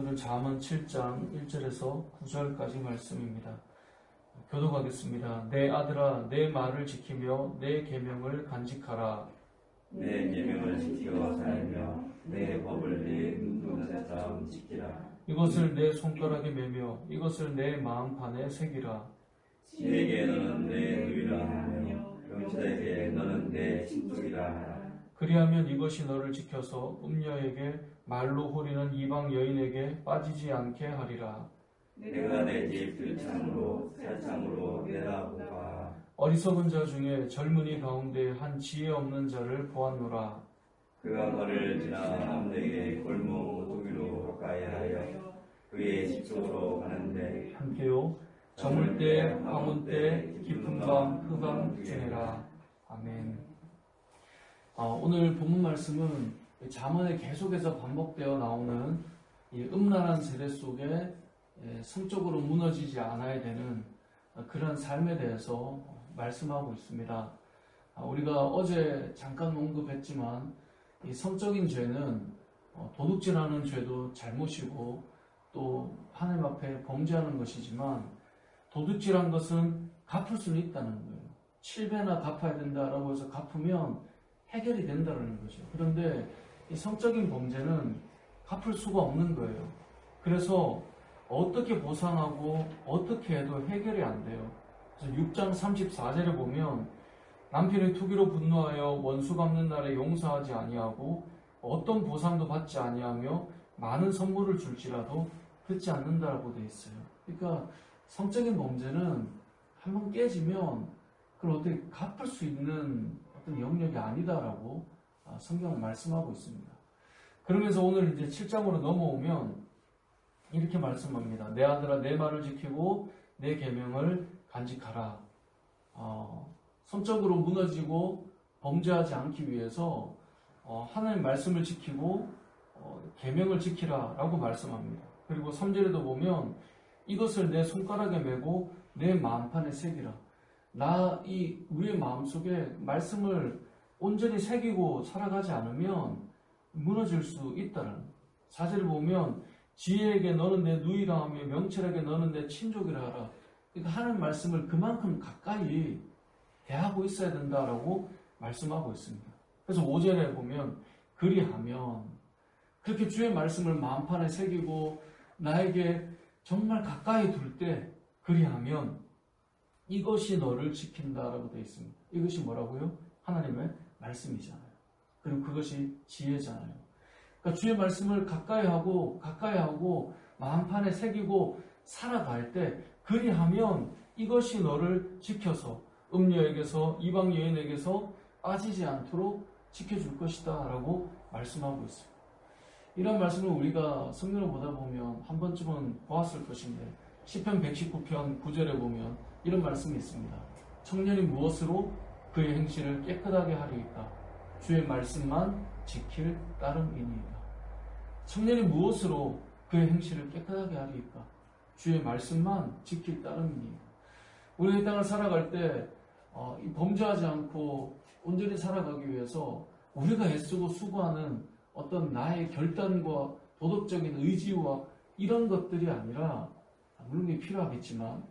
오늘은 잠언 7장 1절에서 9절까지 말씀입니다. 교독하겠습니다. 내 아들아, 내 말을 지키며 내 계명을 간직하라. 내 계명을 지켜 살며 내 법을 내 눈동자처럼 지키라. 이것을 내 손가락에 매며 이것을 내 마음판에 새기라. 지혜에게 너는 내 누이라 하며 명철에게 너는 내 친족이라 하라. 그리하면 이것이 너를 지켜서 음녀에게 말로 호리는 이방 여인에게 빠지지 않게 하리라. 내가 내 집 들창으로 살창으로 내다보아 어리석은 자 중에 젊은이 가운데 한 지혜 없는 자를 보았노라. 그가 거리를 지나 함대에 골목 오두기로 가까이 하여 그의 집 쪽으로 가는데 함께요. 저물 때, 황혼 때, 깊은 밤, 흑암 중에라. 아멘. 오늘 본문 말씀은 잠언에 계속해서 반복되어 나오는 이 음란한 세대 속에 성적으로 무너지지 않아야 되는 그런 삶에 대해서 말씀하고 있습니다. 우리가 어제 잠깐 언급했지만 이 성적인 죄는 도둑질하는 죄도 잘못이고 또 하나님 앞에 범죄하는 것이지만 도둑질한 것은 갚을 수는 있다는 거예요. 7배나 갚아야 된다라고 해서 갚으면 해결이 된다는 거죠. 그런데 이 성적인 범죄는 갚을 수가 없는 거예요. 그래서 어떻게 보상하고 어떻게 해도 해결이 안 돼요. 그래서 6장 34절에 보면 남편의 투기로 분노하여 원수 갚는 날에 용서하지 아니하고 어떤 보상도 받지 아니하며 많은 선물을 줄지라도 듣지 않는다라고 되어 있어요. 그러니까 성적인 범죄는 한번 깨지면 그걸 어떻게 갚을 수 있는 어떤 영역이 아니다라고 성경은 말씀하고 있습니다. 그러면서 오늘 이제 7장으로 넘어오면 이렇게 말씀합니다. 내 아들아, 내 말을 지키고 내 계명을 간직하라. 성적으로 무너지고 범죄하지 않기 위해서 하나님 말씀을 지키고 계명을 지키라라고 말씀합니다. 그리고 3절에도 보면 이것을 내 손가락에 메고 내 마음판에 새기라. 우리의 마음속에 말씀을 온전히 새기고 살아가지 않으면 무너질 수 있다는. 4절을 보면 지혜에게 너는 내 누이라 하며 명철에게 너는 내 친족이라 하라. 그러니까 하나님 말씀을 그만큼 가까이 대하고 있어야 된다라고 말씀하고 있습니다. 그래서 5절에 보면 그리하면 그렇게 주의 말씀을 마음판에 새기고 나에게 정말 가까이 둘 때 그리하면 이것이 너를 지킨다라고 되어 있습니다. 이것이 뭐라고요? 하나님의 말씀이잖아요. 그리고 그것이 지혜잖아요. 그러니까 주의 말씀을 가까이 하고 마음판에 새기고 살아갈 때 그리하면 이것이 너를 지켜서 음녀에게서 이방 여인에게서 빠지지 않도록 지켜줄 것이다 라고 말씀하고 있습니다. 이런 말씀을 우리가 성경을 보다 보면 한 번쯤은 보았을 것인데 시편 119편 9절에 보면 이런 말씀이 있습니다. 청년이 무엇으로 그의 행실을 깨끗하게 하리이까? 주의 말씀만 지킬 따름이니이다. 청년이 무엇으로 그의 행실을 깨끗하게 하리이까? 주의 말씀만 지킬 따름이니이다. 우리가 이 땅을 살아갈 때 범죄하지 않고 온전히 살아가기 위해서 우리가 애쓰고 수고하는 어떤 나의 결단과 도덕적인 의지와 이런 것들이 아니라 물론 이게 필요하겠지만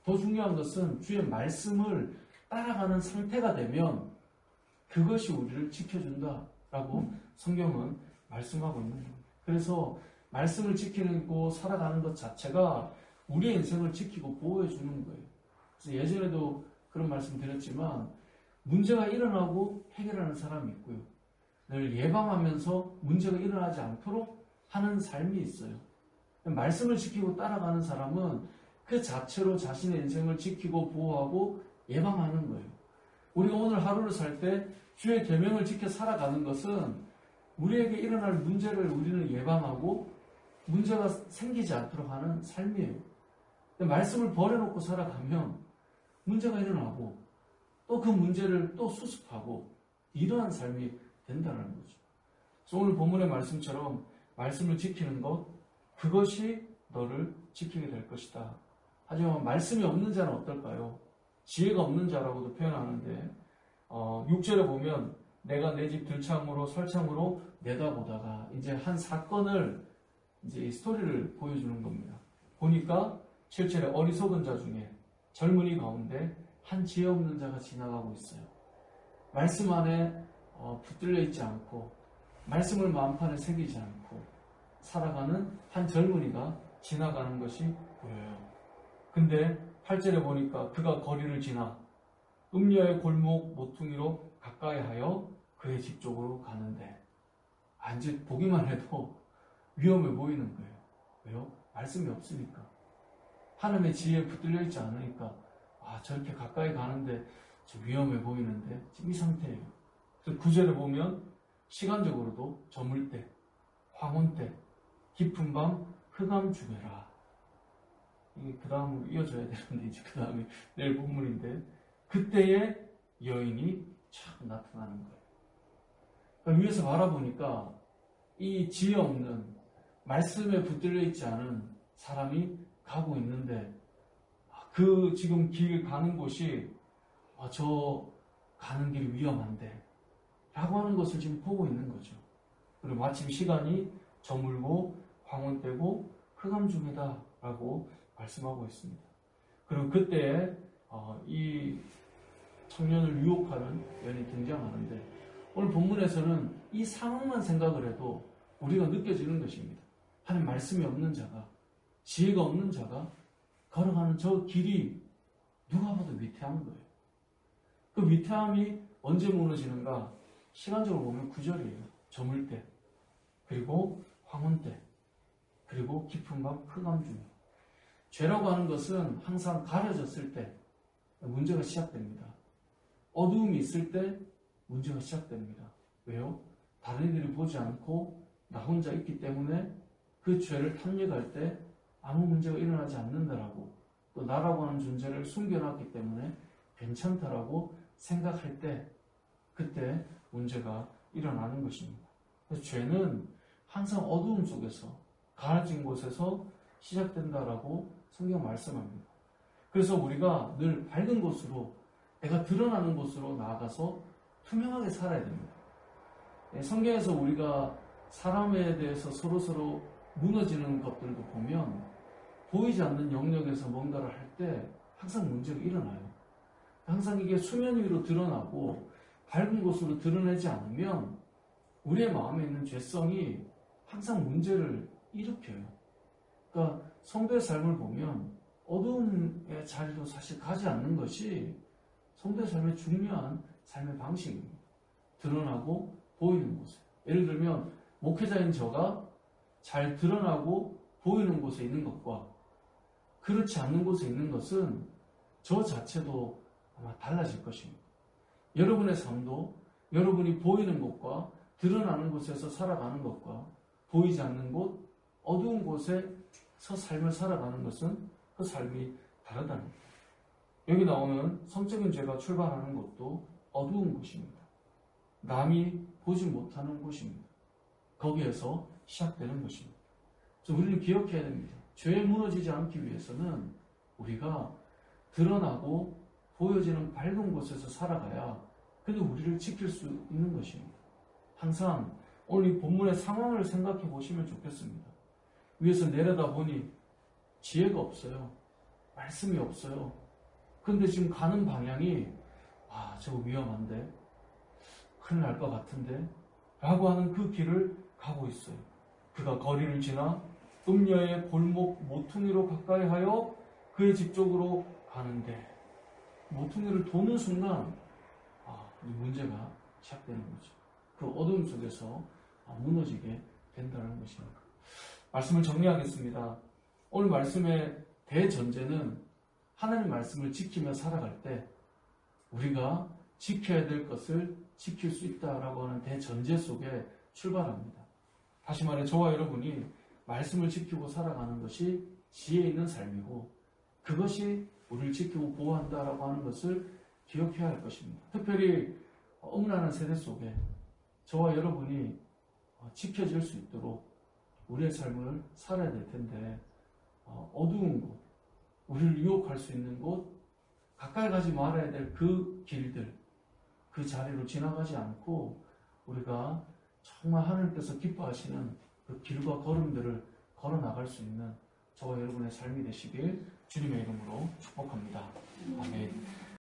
더 중요한 것은 주의 말씀을 따라가는 상태가 되면 그것이 우리를 지켜준다라고 성경은 말씀하고 있는 겁니다. 그래서 말씀을 지키고 살아가는 것 자체가 우리의 인생을 지키고 보호해 주는 거예요. 그래서 예전에도 그런 말씀 드렸지만 문제가 일어나고 해결하는 사람이 있고요. 늘 예방하면서 문제가 일어나지 않도록 하는 삶이 있어요. 말씀을 지키고 따라가는 사람은 그 자체로 자신의 인생을 지키고 보호하고 예방하는 거예요. 우리가 오늘 하루를 살 때 주의 계명을 지켜 살아가는 것은 우리에게 일어날 문제를 우리는 예방하고 문제가 생기지 않도록 하는 삶이에요. 말씀을 버려놓고 살아가면 문제가 일어나고 또 그 문제를 또 수습하고 이러한 삶이 된다는 거죠. 그래서 오늘 본문의 말씀처럼 말씀을 지키는 것, 그것이 너를 지키게 될 것이다. 하지만 말씀이 없는 자는 어떨까요? 지혜가 없는 자라고도 표현하는데 6절에 보면 내가 내 집 들창으로 설창으로 내다보다가 이제 한 사건을 이제 이 스토리를 보여주는 겁니다. 보니까 7절에 어리석은 자 중에 젊은이 가운데 한 지혜 없는 자가 지나가고 있어요. 말씀 안에 붙들려 있지 않고 말씀을 마음판에 새기지 않고 살아가는 한 젊은이가 지나가는 것이 보여요. 근데 8절에 보니까 그가 거리를 지나 음녀의 골목 모퉁이로 가까이 하여 그의 집 쪽으로 가는데 이제 보기만 해도 위험해 보이는 거예요. 왜요? 말씀이 없으니까. 하나님의 지혜에 붙들려 있지 않으니까 저렇게 가까이 가는데 위험해 보이는데 지금 이 상태예요. 그래서 9절에 보면 시간적으로도 저물 때, 황혼 때, 깊은 밤 흑암 중에라. 이게 그 다음으로 이어져야 되는데 이제 그 다음에 내일 본문인데 그때에 여인이 촥 나타나는 거예요. 그러니까 위에서 바라보니까 이 지혜 없는 말씀에 붙들려 있지 않은 사람이 가고 있는데 그 지금 길 가는 곳이 저 가는 길이 위험한데 라고 하는 것을 지금 보고 있는 거죠. 그리고 마침 시간이 저물고 황혼 때고 흑암 중이다 라고 말씀하고 있습니다. 그리고 그때에 이 청년을 유혹하는 여인이 등장하는데 오늘 본문에서는 이 상황만 생각을 해도 우리가 느껴지는 것입니다. 하나님 말씀이 없는 자가, 지혜가 없는 자가 걸어가는 저 길이 누가 봐도 위태한 거예요. 그 위태함이 언제 무너지는가? 시간적으로 보면 9절이에요. 저물 때, 그리고 황혼 때, 그리고 깊은 밤 흑암 중에. 죄라고 하는 것은 항상 가려졌을 때 문제가 시작됩니다. 어두움이 있을 때 문제가 시작됩니다. 왜요? 다른 이들이 보지 않고 나 혼자 있기 때문에 그 죄를 탐닉할 때 아무 문제가 일어나지 않는다라고, 또 나라고 하는 존재를 숨겨놨기 때문에 괜찮다라고 생각할 때 그때 문제가 일어나는 것입니다. 그래서 죄는 항상 어두움 속에서 가려진 곳에서 시작된다라고 성경 말씀합니다. 그래서 우리가 늘 밝은 곳으로, 내가 드러나는 곳으로 나아가서 투명하게 살아야 됩니다. 성경에서 우리가 사람에 대해서 서로서로 무너지는 것들도 보면 보이지 않는 영역에서 뭔가를 할 때 항상 문제가 일어나요. 항상 이게 수면 위로 드러나고 밝은 곳으로 드러내지 않으면 우리의 마음에 있는 죄성이 항상 문제를 일으켜요. 그러니까 성도의 삶을 보면 어두움의 자리로 사실 가지 않는 것이 성도의 삶의 중요한 삶의 방식입니다. 드러나고 보이는 곳에. 예를 들면 목회자인 저가 잘 드러나고 보이는 곳에 있는 것과 그렇지 않는 곳에 있는 것은 저 자체도 아마 달라질 것입니다. 여러분의 삶도 여러분이 보이는 곳과 드러나는 곳에서 살아가는 것과 보이지 않는 곳, 어두운 곳에서 삶을 살아가는 것은 그 삶이 다르다는 거예요. 여기 나오는 성적인 죄가 출발하는 곳도 어두운 곳입니다. 남이 보지 못하는 곳입니다. 거기에서 시작되는 것입니다. 그래서 우리는 기억해야 됩니다. 죄에 무너지지 않기 위해서는 우리가 드러나고 보여지는 밝은 곳에서 살아가야 그래도 우리를 지킬 수 있는 것입니다. 항상 오늘 이 본문의 상황을 생각해 보시면 좋겠습니다. 위에서 내려다보니 지혜가 없어요. 말씀이 없어요. 그런데 지금 가는 방향이 저거 위험한데, 큰일 날 것 같은데 라고 하는 그 길을 가고 있어요. 그가 거리를 지나 음녀의 골목 모퉁이로 가까이 하여 그의 집 쪽으로 가는데, 모퉁이를 도는 순간 이 문제가 시작되는 거죠. 그 어둠 속에서 무너지게 된다는 것입니다. 말씀을 정리하겠습니다. 오늘 말씀의 대전제는 하나님 말씀을 지키며 살아갈 때 우리가 지켜야 될 것을 지킬 수 있다라고 하는 대전제 속에 출발합니다. 다시 말해 저와 여러분이 말씀을 지키고 살아가는 것이 지혜 있는 삶이고 그것이 우리를 지키고 보호한다라고 하는 것을 기억해야 할 것입니다. 특별히 음란한 세대 속에 저와 여러분이 지켜질 수 있도록 우리의 삶을 살아야 될 텐데 어두운 곳, 우리를 유혹할 수 있는 곳, 가까이 가지 말아야 될 그 길들, 그 자리로 지나가지 않고 우리가 정말 하나님께서 기뻐하시는 그 길과 걸음들을 걸어 나갈 수 있는 저와 여러분의 삶이 되시길 주님의 이름으로 축복합니다. 아멘.